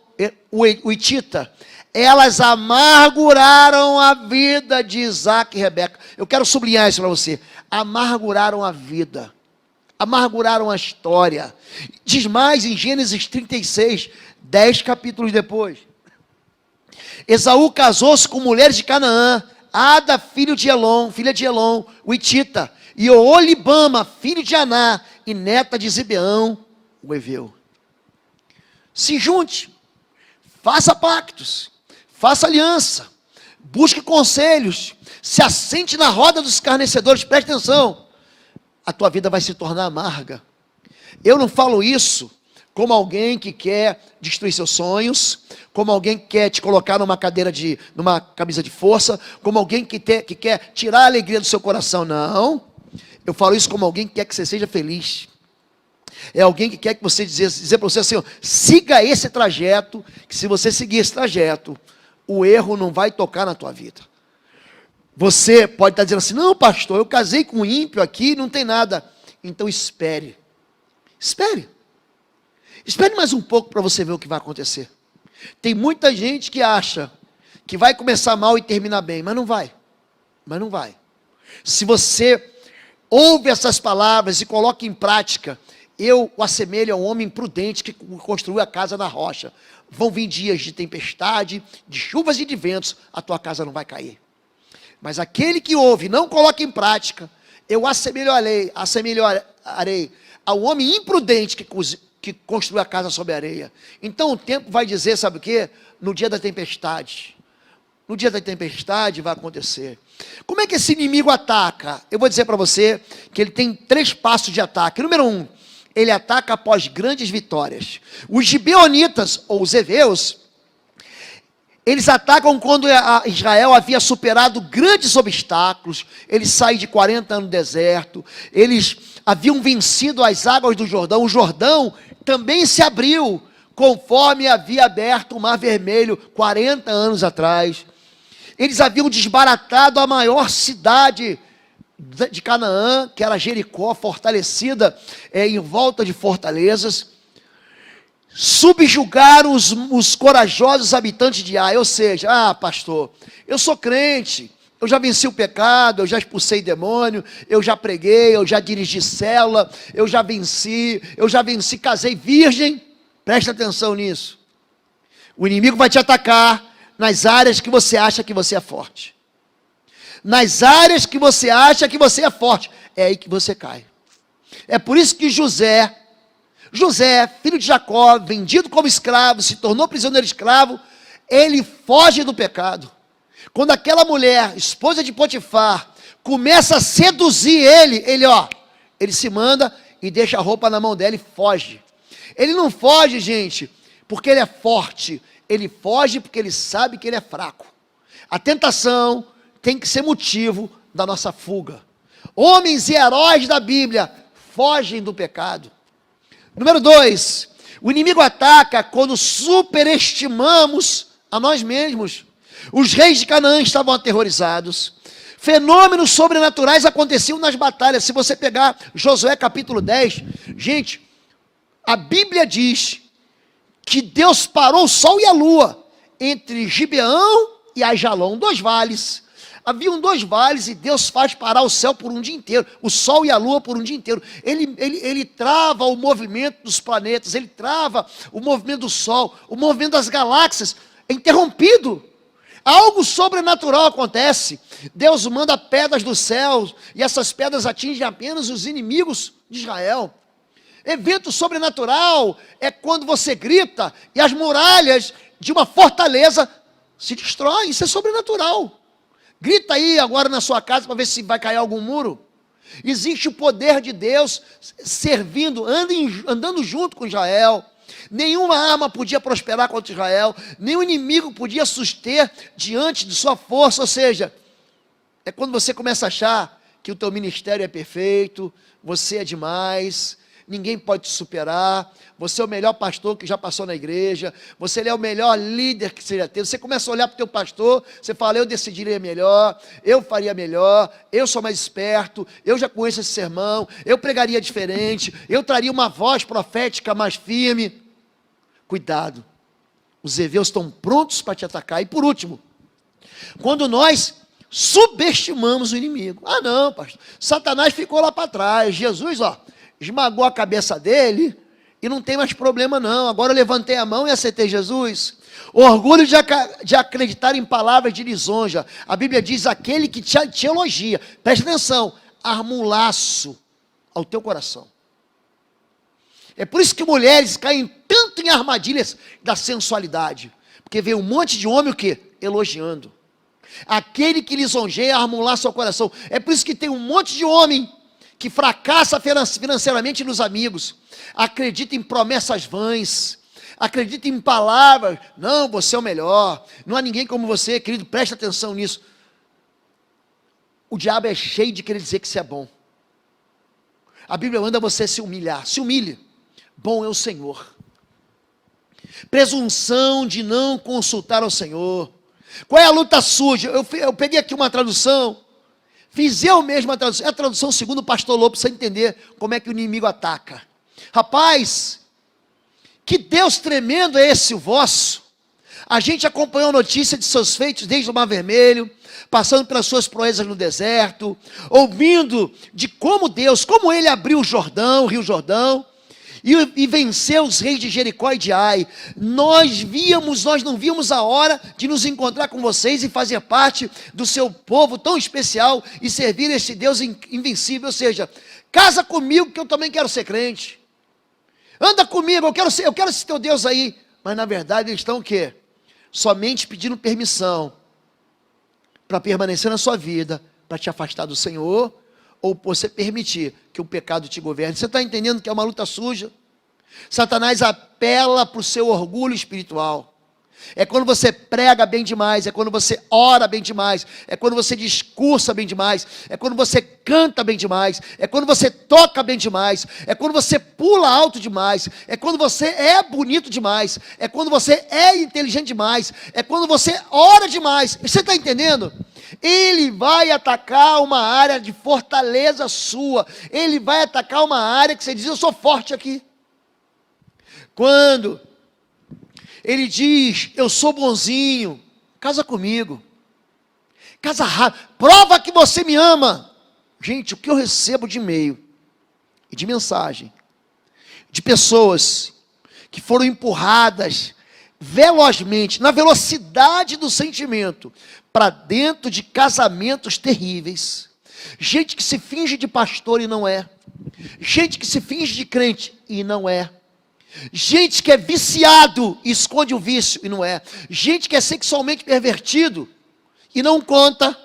[SPEAKER 1] o Itita. Elas amarguraram a vida de Isaac e Rebeca. Eu quero sublinhar isso para você. Amarguraram a vida. Amarguraram a história. Diz mais em Gênesis 36, 10 capítulos depois. Esaú casou-se com mulheres de Canaã, Ada, filha de Elon, o Itita, e Oolibama, filho de Aná, e neta de Zibeão, o Eveu. Se junte, faça pactos, faça aliança, busque conselhos, se assente na roda dos escarnecedores, preste atenção, a tua vida vai se tornar amarga. Eu não falo isso como alguém que quer destruir seus sonhos, como alguém que quer te colocar numa camisa de força, como alguém que quer tirar a alegria do seu coração, não. Eu falo isso como alguém que quer que você seja feliz, É alguém que quer que você dizer para você assim, ó, siga esse trajeto, que se você seguir esse trajeto, o erro não vai tocar na tua vida. Você pode estar dizendo assim, não pastor, eu casei com um ímpio aqui, não tem nada. Então espere. Espere. Espere mais um pouco para você ver o que vai acontecer. Tem muita gente que acha que vai começar mal e terminar bem, mas não vai. Mas não vai. Se você ouve essas palavras e coloca em prática, eu o assemelho a um homem prudente que construiu a casa na rocha. Vão vir dias de tempestade, de chuvas e de ventos, a tua casa não vai cair. Mas aquele que ouve e não coloca em prática, eu assemelharei ao homem imprudente que construiu a casa sobre a areia. Então o tempo vai dizer, sabe o quê? No dia da tempestade. No dia da tempestade vai acontecer. Como é que esse inimigo ataca? Eu vou dizer para você que ele tem 3 passos de ataque. Número 1, ele ataca após grandes vitórias. Os gibeonitas, ou os heveus, eles atacam quando Israel havia superado grandes obstáculos. Eles saem de 40 anos no deserto. Eles haviam vencido as águas do Jordão. O Jordão também se abriu, conforme havia aberto o Mar Vermelho 40 anos atrás. Eles haviam desbaratado a maior cidade de Canaã, que era Jericó, fortalecida em volta de fortalezas. Subjugaram os corajosos habitantes de Ai, ou seja, pastor, eu sou crente, eu já venci o pecado, eu já expulsei demônio, eu já preguei, eu já dirigi célula, eu já venci, casei virgem. Presta atenção nisso. O inimigo vai te atacar nas áreas que você acha que você é forte. Nas áreas que você acha que você é forte, é aí que você cai. É por isso que José, filho de Jacó, vendido como escravo, se tornou prisioneiro escravo, ele foge do pecado. Quando aquela mulher, esposa de Potifar, começa a seduzir ele se manda e deixa a roupa na mão dela e foge. Ele não foge, gente, porque ele é forte, ele foge porque ele sabe que ele é fraco. A tentação tem que ser motivo da nossa fuga. Homens e heróis da Bíblia fogem do pecado. Número 2, o inimigo ataca quando superestimamos a nós mesmos. Os reis de Canaã estavam aterrorizados. Fenômenos sobrenaturais aconteciam nas batalhas. Se você pegar Josué capítulo 10, gente, a Bíblia diz que Deus parou o sol e a lua entre Gibeão e Aijalon, 2 vales. Haviam 2 vales e Deus faz parar o céu por um dia inteiro, o sol e a lua por um dia inteiro. Ele trava o movimento dos planetas, ele trava o movimento do sol, o movimento das galáxias, é interrompido. Algo sobrenatural acontece. Deus manda pedras do céu e essas pedras atingem apenas os inimigos de Israel. Evento sobrenatural é quando você grita e as muralhas de uma fortaleza se destroem. Isso é sobrenatural. Grita aí agora na sua casa para ver se vai cair algum muro. Existe o poder de Deus servindo, andando junto com Israel. Nenhuma arma podia prosperar contra Israel, nenhum inimigo podia suster diante de sua força. Ou seja, é quando você começa a achar que o teu ministério é perfeito, você é demais, ninguém pode te superar, você é o melhor pastor que já passou na igreja, você é o melhor líder que você já teve. Você começa a olhar para o teu pastor, você fala, eu decidiria melhor, eu faria melhor, eu sou mais esperto, eu já conheço esse sermão, eu pregaria diferente, eu traria uma voz profética mais firme. Cuidado, os heveus estão prontos para te atacar. E por último, quando nós subestimamos o inimigo. Não, pastor, Satanás ficou lá para trás, Jesus, esmagou a cabeça dele e não tem mais problema não, agora eu levantei a mão e aceitei Jesus. Orgulho de acreditar em palavras de lisonja. A Bíblia diz, aquele que te elogia, preste atenção, arma um laço ao teu coração. É por isso que mulheres caem tanto em armadilhas da sensualidade, porque vem um monte de homem o quê? Elogiando. Aquele que lisonjeia arma um laço ao coração. É por isso que tem um monte de homem que fracassa financeiramente nos amigos, acredita em promessas vãs, acredita em palavras, não, você é o melhor, não há ninguém como você, querido, preste atenção nisso. O diabo é cheio de querer dizer que você é bom. A Bíblia manda você se humilhar. Se humilhe. Bom é o Senhor. Presunção de não consultar ao Senhor. Qual é a luta suja? Eu peguei aqui uma tradução, fiz eu mesmo a tradução, é a tradução segundo o pastor Lopes, para você entender como é que o inimigo ataca. Rapaz, que Deus tremendo é esse o vosso. A gente acompanhou a notícia de seus feitos desde o Mar Vermelho, passando pelas suas proezas no deserto, ouvindo de como Deus, como Ele abriu o Jordão, o Rio Jordão, e venceu os reis de Jericó e de Ai. Nós não víamos a hora de nos encontrar com vocês e fazer parte do seu povo tão especial e servir esse Deus invencível. Ou seja, casa comigo que eu também quero ser crente. Anda comigo, eu quero esse teu Deus aí. Mas na verdade eles estão o quê? Somente pedindo permissão para permanecer na sua vida, para te afastar do Senhor, ou você permitir que o pecado te governe. Você está entendendo que é uma luta suja? Satanás apela para o seu orgulho espiritual. É quando você prega bem demais, é quando você ora bem demais, é quando você discursa bem demais, é quando você canta bem demais, é quando você toca bem demais, é quando você pula alto demais, é quando você é bonito demais, é quando você é inteligente demais, é quando você ora demais. Você está entendendo? Ele vai atacar uma área de fortaleza sua. Ele vai atacar uma área que você diz, eu sou forte aqui. Quando ele diz, eu sou bonzinho, casa comigo. Casa rápido, prova que você me ama. Gente, o que eu recebo de e-mail e de mensagem, de pessoas que foram empurradas velozmente, na velocidade do sentimento, para dentro de casamentos terríveis. Gente que se finge de pastor e não é. Gente que se finge de crente e não é. Gente que é viciado e esconde o vício e não é. Gente que é sexualmente pervertido e não conta.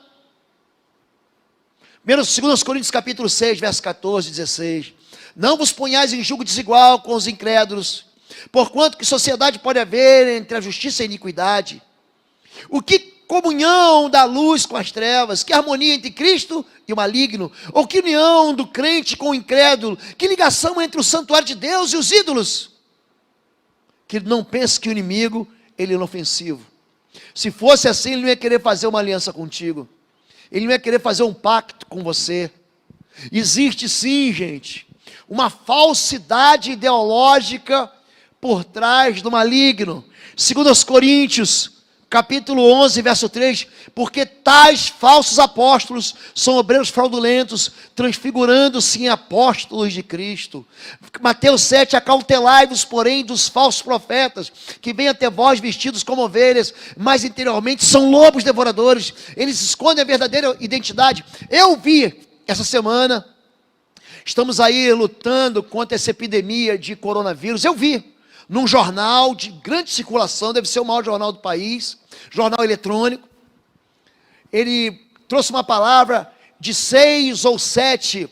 [SPEAKER 1] 2 Coríntios capítulo 6, verso 14 e 16. Não vos ponhais em julgo desigual com os incrédulos, porquanto que sociedade pode haver entre a justiça e a iniquidade? O que comunhão da luz com as trevas? Que harmonia entre Cristo e o maligno? Ou que união do crente com o incrédulo? Que ligação entre o santuário de Deus e os ídolos? Que não pense que o inimigo, ele é inofensivo. Se fosse assim, ele não ia querer fazer uma aliança contigo. Ele não ia querer fazer um pacto com você. Existe sim, gente, uma falsidade ideológica por trás do maligno. 2 Coríntios, capítulo 11, verso 3, porque tais falsos apóstolos são obreiros fraudulentos, transfigurando-se em apóstolos de Cristo. Mateus 7, acautelai-vos, porém, dos falsos profetas, que vêm até vós vestidos como ovelhas, mas interiormente são lobos devoradores. Eles escondem a verdadeira identidade. Eu vi, essa semana, estamos aí lutando contra essa epidemia de coronavírus, eu vi, num jornal de grande circulação, deve ser o maior jornal do país, jornal eletrônico, ele trouxe uma palavra de 6 ou 7,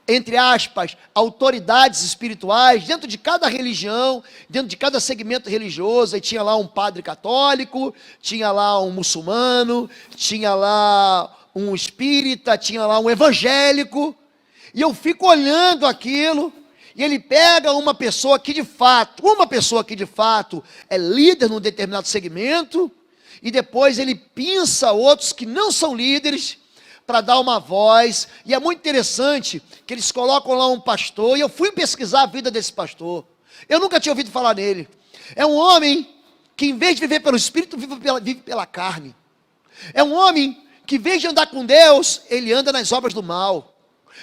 [SPEAKER 1] entre aspas, autoridades espirituais, dentro de cada religião, dentro de cada segmento religioso. E tinha lá um padre católico, tinha lá um muçulmano, tinha lá um espírita, tinha lá um evangélico, e eu fico olhando aquilo. E ele pega uma pessoa que de fato é líder num determinado segmento, e depois ele pinça outros que não são líderes, para dar uma voz. E é muito interessante que eles colocam lá um pastor, e eu fui pesquisar a vida desse pastor, eu nunca tinha ouvido falar nele. É um homem que em vez de viver pelo Espírito, vive pela carne. É um homem que em vez de andar com Deus, ele anda nas obras do mal.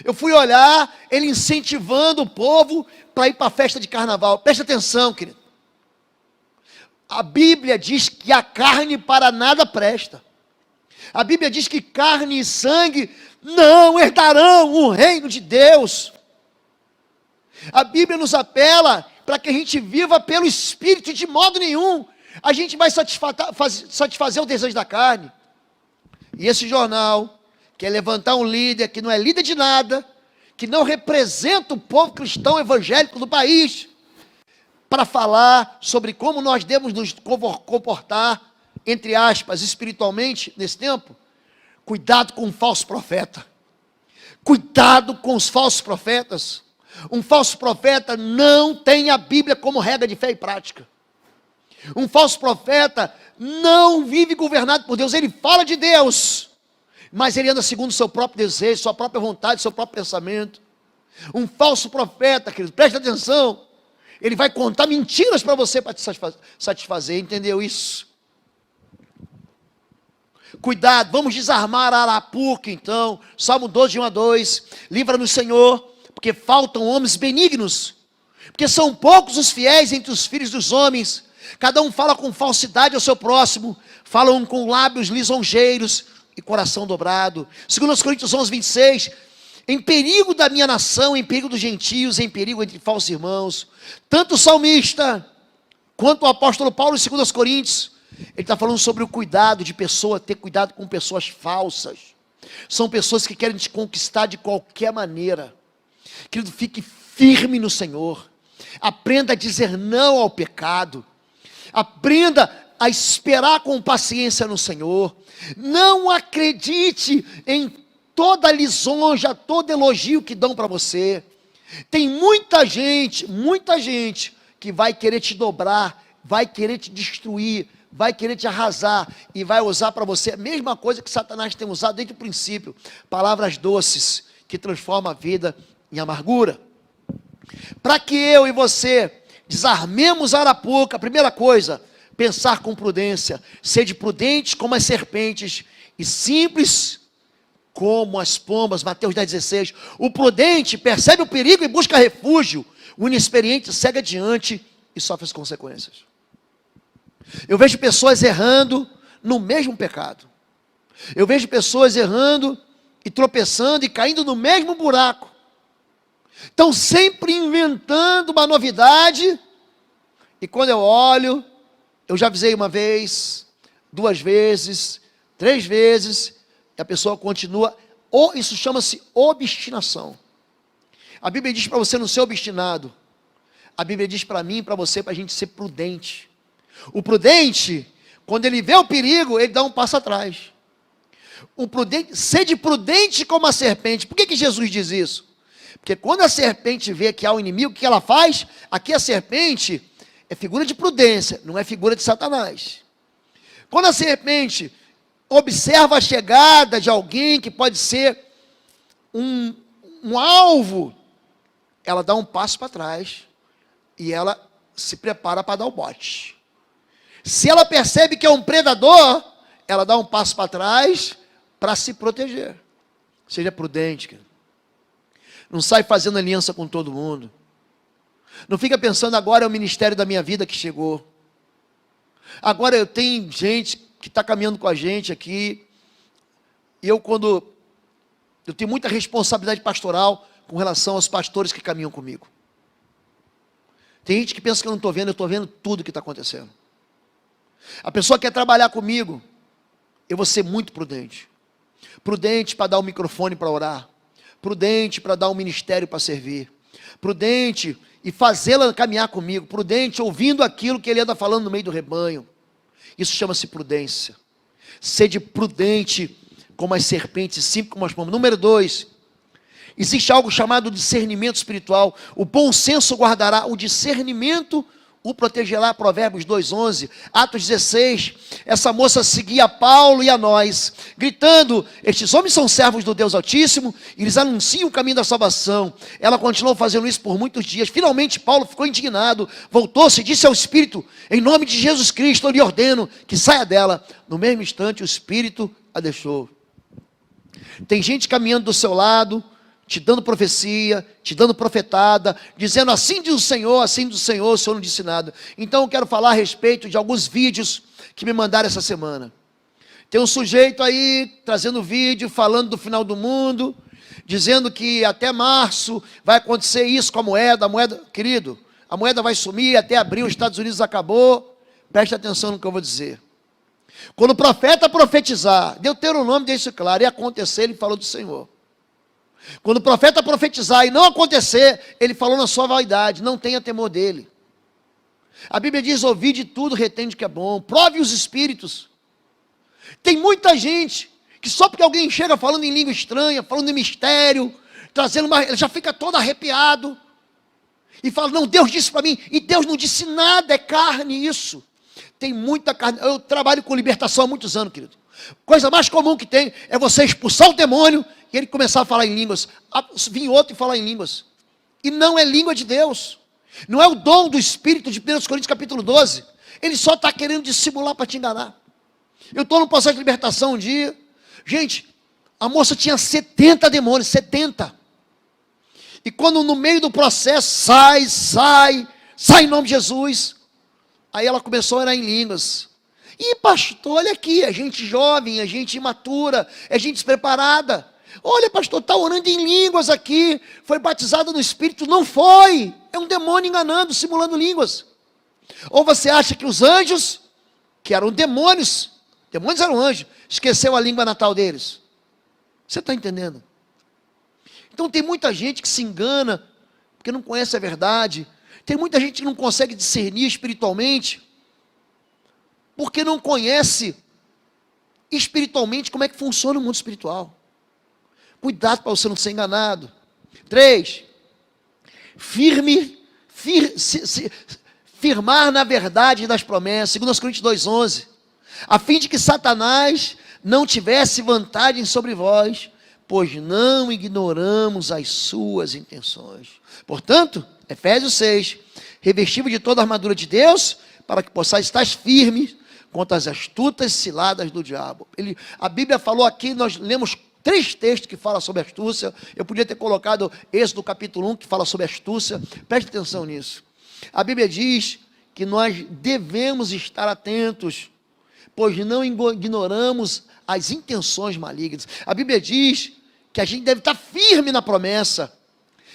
[SPEAKER 1] Eu fui olhar, ele incentivando o povo para ir para a festa de carnaval. Presta atenção, querido. A Bíblia diz que a carne para nada presta. A Bíblia diz que carne e sangue não herdarão o reino de Deus. A Bíblia nos apela para que a gente viva pelo Espírito, e de modo nenhum a gente vai satisfazer o desejo da carne. E esse jornal quer levantar um líder que não é líder de nada, que não representa o povo cristão evangélico do país, para falar sobre como nós devemos nos comportar, entre aspas, espiritualmente, nesse tempo. Cuidado com um falso profeta. Cuidado com os falsos profetas. Um falso profeta não tem a Bíblia como regra de fé e prática. Um falso profeta não vive governado por Deus. Ele fala de Deus, mas ele anda segundo o seu próprio desejo, sua própria vontade, seu próprio pensamento. Um falso profeta, querido, preste atenção, ele vai contar mentiras para você, para te satisfazer, entendeu isso? Cuidado, vamos desarmar a Arapuca então. Salmo 12, 1 a 2, livra-nos, Senhor, porque faltam homens benignos, porque são poucos os fiéis entre os filhos dos homens. Cada um fala com falsidade ao seu próximo, falam com lábios lisonjeiros e coração dobrado. 2 Coríntios 11, 26, em perigo da minha nação, em perigo dos gentios, em perigo entre falsos irmãos. Tanto o salmista, quanto o apóstolo Paulo em 2 Coríntios, ele está falando sobre o cuidado de pessoa, ter cuidado com pessoas falsas. São pessoas que querem te conquistar de qualquer maneira. Querido, fique firme no Senhor. Aprenda a dizer não ao pecado. Aprenda a esperar com paciência no Senhor. Não acredite em toda lisonja, todo elogio que dão para você. Tem muita gente que vai querer te dobrar, vai querer te destruir, vai querer te arrasar e vai usar para você a mesma coisa que Satanás tem usado desde o princípio. Palavras doces que transformam a vida em amargura. Para que eu e você desarmemos a Arapuca, a primeira coisa, pensar com prudência, sede prudentes como as serpentes e simples como as pombas. Mateus 10,16. O prudente percebe o perigo e busca refúgio. O inexperiente segue adiante e sofre as consequências. Eu vejo pessoas errando no mesmo pecado. Eu vejo pessoas errando e tropeçando e caindo no mesmo buraco. Estão sempre inventando uma novidade. E quando eu olho, eu já avisei uma vez, 2 vezes, 3 vezes, e a pessoa continua. Ou isso chama-se obstinação. A Bíblia diz para você não ser obstinado. A Bíblia diz para mim e para você, para a gente ser prudente. O prudente, quando ele vê o perigo, ele dá um passo atrás. O prudente, sede prudente como a serpente. Por que Jesus diz isso? Porque quando a serpente vê que há um inimigo, o que ela faz? Aqui a serpente é figura de prudência, não é figura de Satanás. Quando a serpente observa a chegada de alguém que pode ser um alvo, ela dá um passo para trás e ela se prepara para dar o bote. Se ela percebe que é um predador, ela dá um passo para trás para se proteger. Seja prudente, cara. Não sai fazendo aliança com todo mundo. Não fica pensando agora é o ministério da minha vida que chegou. Agora eu tenho gente que está caminhando com a gente aqui. E eu tenho muita responsabilidade pastoral com relação aos pastores que caminham comigo. Tem gente que pensa que eu não estou vendo, eu estou vendo tudo que está acontecendo. A pessoa quer trabalhar comigo, eu vou ser muito prudente. Prudente para dar um microfone para orar. Prudente para dar um ministério para servir. Prudente e fazê-la caminhar comigo. Prudente ouvindo aquilo que ele anda falando no meio do rebanho. Isso chama-se prudência. Sede prudente como as serpentes, simples como as pombas. Número 2, existe algo chamado discernimento espiritual. O bom senso guardará, o discernimento o protegerá. Provérbios 2:11, Atos 16, essa moça seguia a Paulo e a nós, gritando, estes homens são servos do Deus Altíssimo, e eles anunciam o caminho da salvação. Ela continuou fazendo isso por muitos dias. Finalmente Paulo ficou indignado, voltou-se e disse ao Espírito, em nome de Jesus Cristo, eu lhe ordeno que saia dela. No mesmo instante o Espírito a deixou. Tem gente caminhando do seu lado, te dando profecia, te dando profetada, dizendo assim diz o Senhor, o Senhor não disse nada. Então eu quero falar a respeito de alguns vídeos que me mandaram essa semana. Tem um sujeito aí, trazendo vídeo, falando do final do mundo, dizendo que até março vai acontecer isso com a moeda, querido, a moeda vai sumir, até abril os Estados Unidos acabou. Preste atenção no que eu vou dizer. Quando o profeta profetizar, Deuteronômio deixa isso claro, e acontecer, ele falou do Senhor. Quando o profeta profetizar e não acontecer, ele falou na sua vaidade, não tenha temor dele. A Bíblia diz, ouvi de tudo, retém de que é bom, prove os espíritos. Tem muita gente que só porque alguém chega falando em língua estranha, falando em mistério, ele já fica todo arrepiado, e fala, não, Deus disse para mim, e Deus não disse nada, é carne isso. Tem muita carne, eu trabalho com libertação há muitos anos, querido. Coisa mais comum que tem, é você expulsar o demônio, e ele começar a falar em línguas, vir outro e falar em línguas, e não é língua de Deus, não é o dom do Espírito de 1 Coríntios capítulo 12, ele só está querendo dissimular para te enganar. Eu estou no processo de libertação um dia, gente, a moça tinha 70 demônios, 70, e quando no meio do processo, sai em nome de Jesus, aí ela começou a orar em línguas, e pastor, olha aqui, é gente jovem, é gente imatura, é gente despreparada, olha pastor, está orando em línguas aqui, foi batizado no Espírito, não foi, é um demônio enganando, simulando línguas. Ou você acha que os anjos, que eram demônios eram anjos, esqueceu a língua natal deles? Você está entendendo? Então tem muita gente que se engana, porque não conhece a verdade, tem muita gente que não consegue discernir espiritualmente, porque não conhece espiritualmente como é que funciona o mundo espiritual. Cuidado para você não ser enganado. 3, firmar na verdade das promessas, 2 Coríntios 2,11, a fim de que Satanás não tivesse vantagem sobre vós, pois não ignoramos as suas intenções. Portanto, Efésios 6, revestido de toda a armadura de Deus, para que possais estar firmes contra as astutas ciladas do diabo. A Bíblia falou aqui, nós lemos 3 textos que falam sobre astúcia, eu podia ter colocado Êxodo capítulo 1, que fala sobre astúcia, preste atenção nisso. A Bíblia diz que nós devemos estar atentos, pois não ignoramos as intenções malignas. A Bíblia diz que a gente deve estar firme na promessa.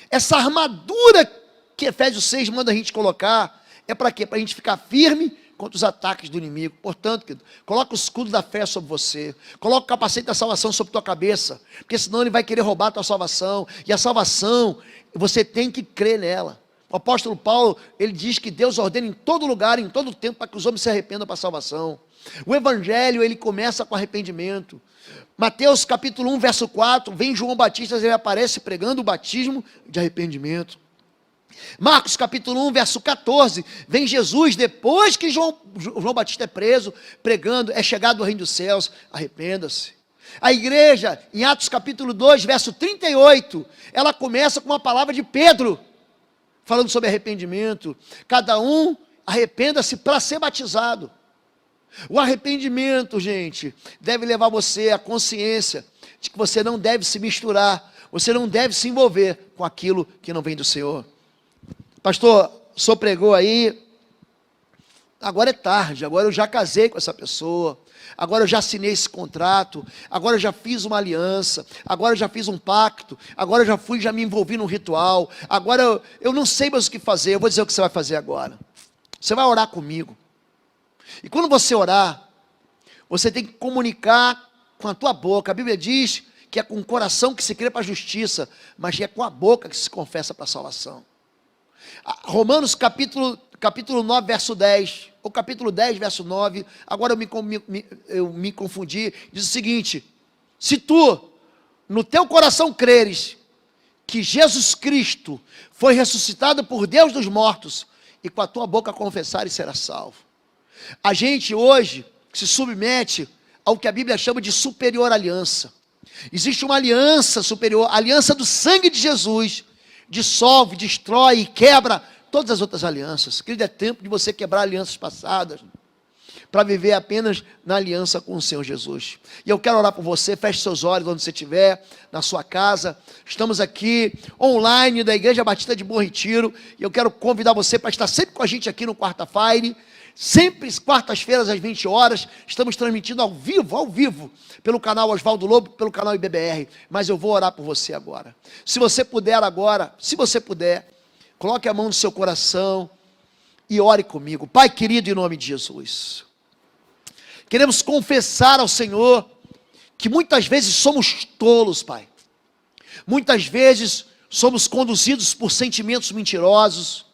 [SPEAKER 1] Essa armadura que Efésios 6 manda a gente colocar, é para quê? Para a gente ficar firme contra os ataques do inimigo. Portanto, querido, coloca o escudo da fé sobre você, coloca o capacete da salvação sobre tua cabeça, porque senão ele vai querer roubar a tua salvação, e a salvação, você tem que crer nela. O apóstolo Paulo, ele diz que Deus ordena em todo lugar, em todo tempo, para que os homens se arrependam para a salvação. O evangelho, ele começa com arrependimento. Mateus capítulo 1, verso 4, vem João Batista, ele aparece pregando o batismo de arrependimento. Marcos capítulo 1, verso 14, vem Jesus, depois que João Batista é preso, pregando, é chegado o reino dos céus, arrependa-se. A igreja, em Atos capítulo 2, verso 38, ela começa com uma palavra de Pedro, falando sobre arrependimento. Cada um arrependa-se para ser batizado. O arrependimento, gente, deve levar você à consciência de que você não deve se misturar, você não deve se envolver com aquilo que não vem do Senhor. Pastor, o senhor pregou aí, agora é tarde, agora eu já casei com essa pessoa, agora eu já assinei esse contrato, agora eu já fiz uma aliança, agora eu já fiz um pacto, agora eu já me envolvi num ritual, agora eu não sei mais o que fazer, eu vou dizer o que você vai fazer agora. Você vai orar comigo. E quando você orar, você tem que comunicar com a tua boca. A Bíblia diz que é com o coração que se crê para a justiça, mas é com a boca que se confessa para a salvação. Romanos capítulo 9, verso 10, ou capítulo 10, verso 9, agora eu me confundi, diz o seguinte: se tu, no teu coração creres, que Jesus Cristo foi ressuscitado por Deus dos mortos, e com a tua boca confessares, serás salvo. A gente hoje se submete ao que a Bíblia chama de superior aliança. Existe uma aliança superior, a aliança do sangue de Jesus, dissolve, destrói e quebra todas as outras alianças. Querido, é tempo de você quebrar alianças passadas, para viver apenas na aliança com o Senhor Jesus. E eu quero orar por você, feche seus olhos onde você estiver, na sua casa. Estamos aqui online da Igreja Batista de Bom Retiro, e eu quero convidar você para estar sempre com a gente aqui no Quarta-feira. Sempre quartas-feiras às 20 horas, estamos transmitindo ao vivo, pelo canal Oswaldo Lobo, pelo canal IBBR, mas eu vou orar por você agora. Se você puder, coloque a mão no seu coração e ore comigo. Pai querido, em nome de Jesus, queremos confessar ao Senhor que muitas vezes somos tolos, Pai. Muitas vezes somos conduzidos por sentimentos mentirosos,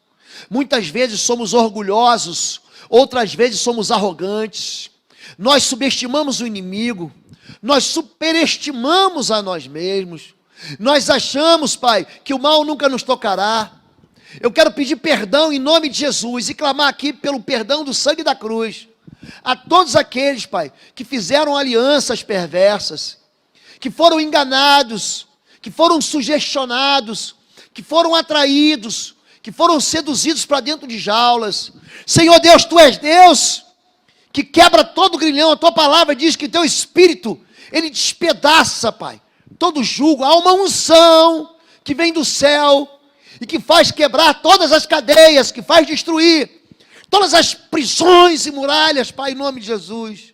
[SPEAKER 1] muitas vezes somos orgulhosos, outras vezes somos arrogantes, nós subestimamos o inimigo, nós superestimamos a nós mesmos, nós achamos, Pai, que o mal nunca nos tocará. Eu quero pedir perdão em nome de Jesus e clamar aqui pelo perdão do sangue da cruz a todos aqueles, Pai, que fizeram alianças perversas, que foram enganados, que foram sugestionados, que foram atraídos, que foram seduzidos para dentro de jaulas. Senhor Deus, Tu és Deus que quebra todo grilhão. A Tua palavra diz que Teu Espírito, Ele despedaça, Pai, todo jugo. Há uma unção que vem do céu e que faz quebrar todas as cadeias, que faz destruir todas as prisões e muralhas, Pai, em nome de Jesus.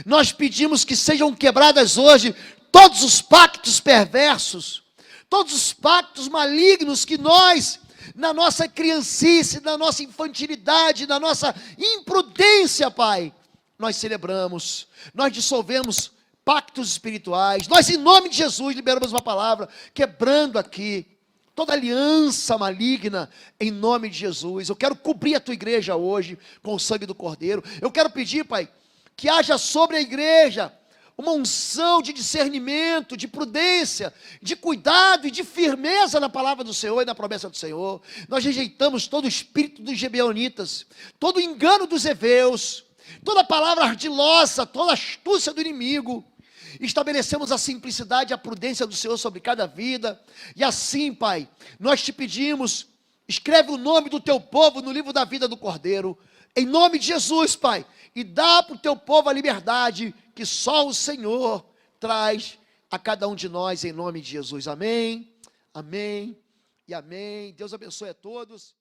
[SPEAKER 1] Nós pedimos que sejam quebradas hoje todos os pactos perversos, todos os pactos malignos que nós, na nossa criancice, na nossa infantilidade, na nossa imprudência, Pai, nós celebramos, nós dissolvemos pactos espirituais. Nós, em nome de Jesus, liberamos uma palavra, quebrando aqui toda aliança maligna, em nome de Jesus. Eu quero cobrir a Tua igreja hoje com o sangue do Cordeiro. Eu quero pedir, Pai, que haja sobre a igreja uma unção de discernimento, de prudência, de cuidado e de firmeza na palavra do Senhor e na promessa do Senhor. Nós rejeitamos todo o espírito dos gibeonitas, todo o engano dos heveus, toda palavra ardilosa, toda astúcia do inimigo. Estabelecemos a simplicidade e a prudência do Senhor sobre cada vida. E assim, Pai, nós te pedimos, escreve o nome do Teu povo no livro da vida do Cordeiro, em nome de Jesus, Pai, e dá para o Teu povo a liberdade que só o Senhor traz a cada um de nós, em nome de Jesus. Amém, amém e amém. Deus abençoe a todos.